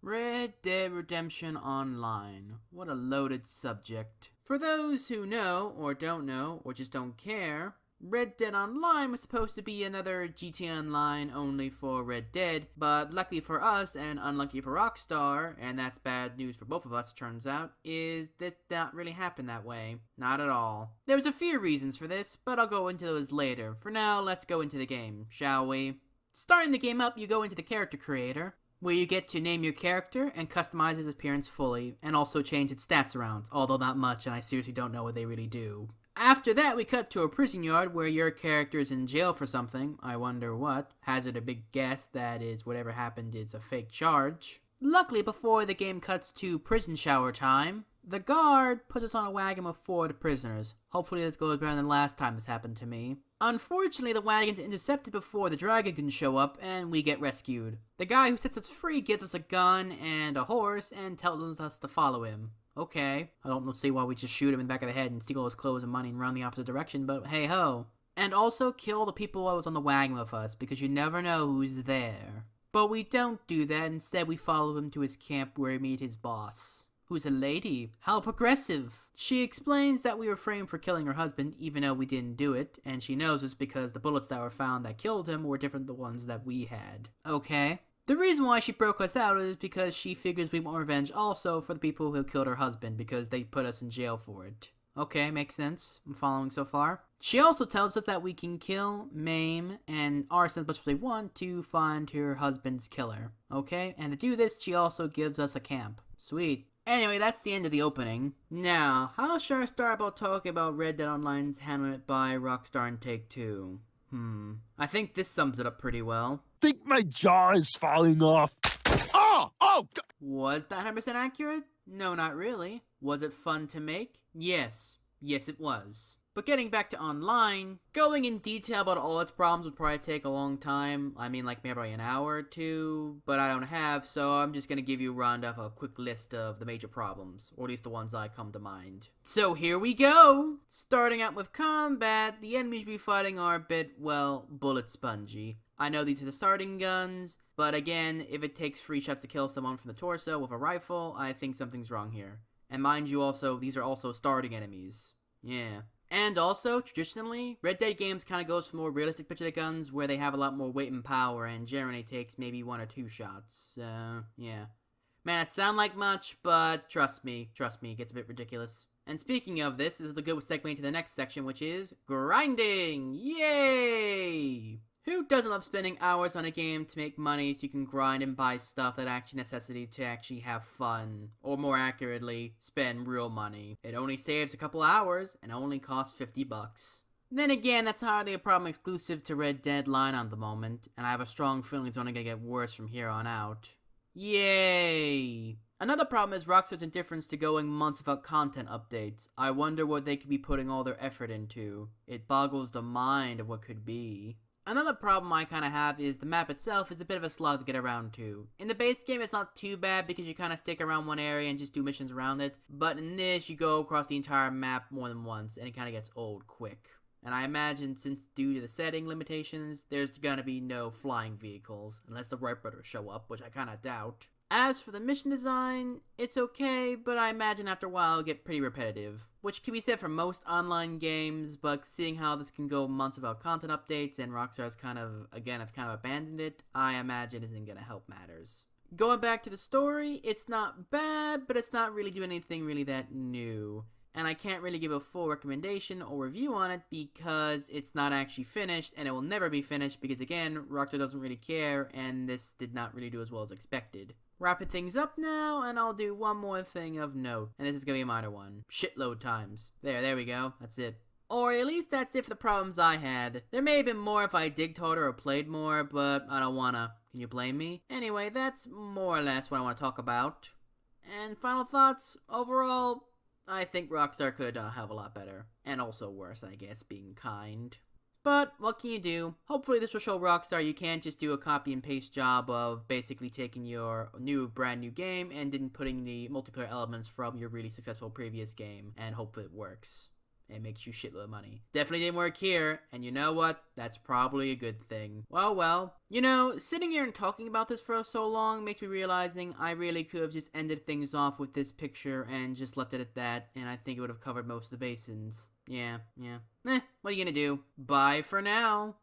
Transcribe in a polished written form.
Red Dead Redemption Online. What a loaded subject. For those who know, or don't know, or just don't care, Red Dead Online was supposed to be another GTA Online only for Red Dead, but luckily for us and unlucky for Rockstar, and that's bad news for both of us, it turns out, is that not really happen that way. Not at all. There was a few reasons for this, but I'll go into those later. For now, let's go into the game, shall we? Starting the game up, you go into the character creator, where you get to name your character and customize its appearance fully, and also change its stats around, although not much, and I seriously don't know what they really do. After that, we cut to a prison yard where your character is in jail for something. I wonder what. Hazard a big guess that is whatever happened is a fake charge. Luckily, before the game cuts to prison shower time, the guard puts us on a wagon with 4 of the prisoners. Hopefully this goes better than the last time this happened to me. Unfortunately, the wagon's intercepted before the dragon can show up, and we get rescued. The guy who sets us free gives us a gun and a horse and tells us to follow him. Okay, I don't see why we just shoot him in the back of the head and steal his clothes and money and run the opposite direction, but hey ho. And also kill the people that was on the wagon with us, because you never know who's there. But we don't do that, instead we follow him to his camp where we meet his boss, who's a lady. How progressive. She explains that we were framed for killing her husband, even though we didn't do it, and she knows this because the bullets that were found that killed him were different than the ones that we had. Okay. The reason why she broke us out is because she figures we want revenge also for the people who killed her husband, because they put us in jail for it. Okay, makes sense. I'm following so far. She also tells us that we can kill, maim, and arson as much as we want to find her husband's killer. Okay, and to do this, she also gives us a camp. Sweet. Anyway, that's the end of the opening. Now, how should I start about talking about Red Dead Online's handling it by Rockstar and Take-Two? I think this sums it up pretty well. Think my jaw is falling off. Oh! Was that 100% accurate? No, not really. Was it fun to make? Yes. Yes, it was. But getting back to online, going in detail about all its problems would probably take a long time. I mean, like maybe an hour or two, but I don't have, so I'm just gonna give you a round of a quick list of the major problems, or at least the ones that come to mind. So here we go! Starting out with combat, the enemies we be fighting are a bit, well, bullet spongy. I know these are the starting guns, but again, if it takes 3 shots to kill someone from the torso with a rifle, I think something's wrong here. And mind you also, these are also starting enemies. Yeah. And also, traditionally, Red Dead games kind of goes for more realistic picture guns where they have a lot more weight and power and generally takes maybe 1 or 2 shots. So, yeah. Man, it sound like much, but trust me, it gets a bit ridiculous. And speaking of this is a good segue into the next section, which is grinding! Yay! Who doesn't love spending hours on a game to make money so you can grind and buy stuff that actually necessity to actually have fun? Or more accurately, spend real money. It only saves a couple hours and only costs $50. Then again, that's hardly a problem exclusive to Red Dead line at the moment, and I have a strong feeling it's only gonna get worse from here on out. Yay! Another problem is Rockstar's indifference to going months without content updates. I wonder what they could be putting all their effort into. It boggles the mind of what could be. Another problem I kind of have is the map itself is a bit of a slog to get around to. In the base game, it's not too bad because you kind of stick around one area and just do missions around it. But in this, you go across the entire map more than once, and it kind of gets old quick. And I imagine since due to the setting limitations, there's gonna be no flying vehicles, unless the Wright brothers show up, which I kind of doubt. As for the mission design, it's okay, but I imagine after a while it'll get pretty repetitive. Which can be said for most online games, but seeing how this can go months without content updates and Rockstar's kind of abandoned it, I imagine isn't gonna help matters. Going back to the story, it's not bad, but it's not really doing anything really that new. And I can't really give a full recommendation or review on it because it's not actually finished, and it will never be finished because again, Rockstar doesn't really care, and this did not really do as well as expected. Wrapping things up now, and I'll do one more thing of note, and this is gonna be a minor one. Shitload times. There we go, that's it. Or at least that's it for the problems I had. There may have been more if I digged harder or played more, but I don't wanna. Can you blame me? Anyway, that's more or less what I want to talk about. And final thoughts, overall, I think Rockstar could have done a hell of a lot better. And also worse, I guess, being kind. But what can you do? Hopefully this will show Rockstar you can't just do a copy and paste job of basically taking your brand new game and then putting the multiplayer elements from your really successful previous game, and hopefully it works. It makes you shitload of money. Definitely didn't work here, and you know what? That's probably a good thing. Well. You know, sitting here and talking about this for so long makes me realizing I really could have just ended things off with this picture and just left it at that, and I think it would have covered most of the basins. Yeah. What are you gonna do? Bye for now.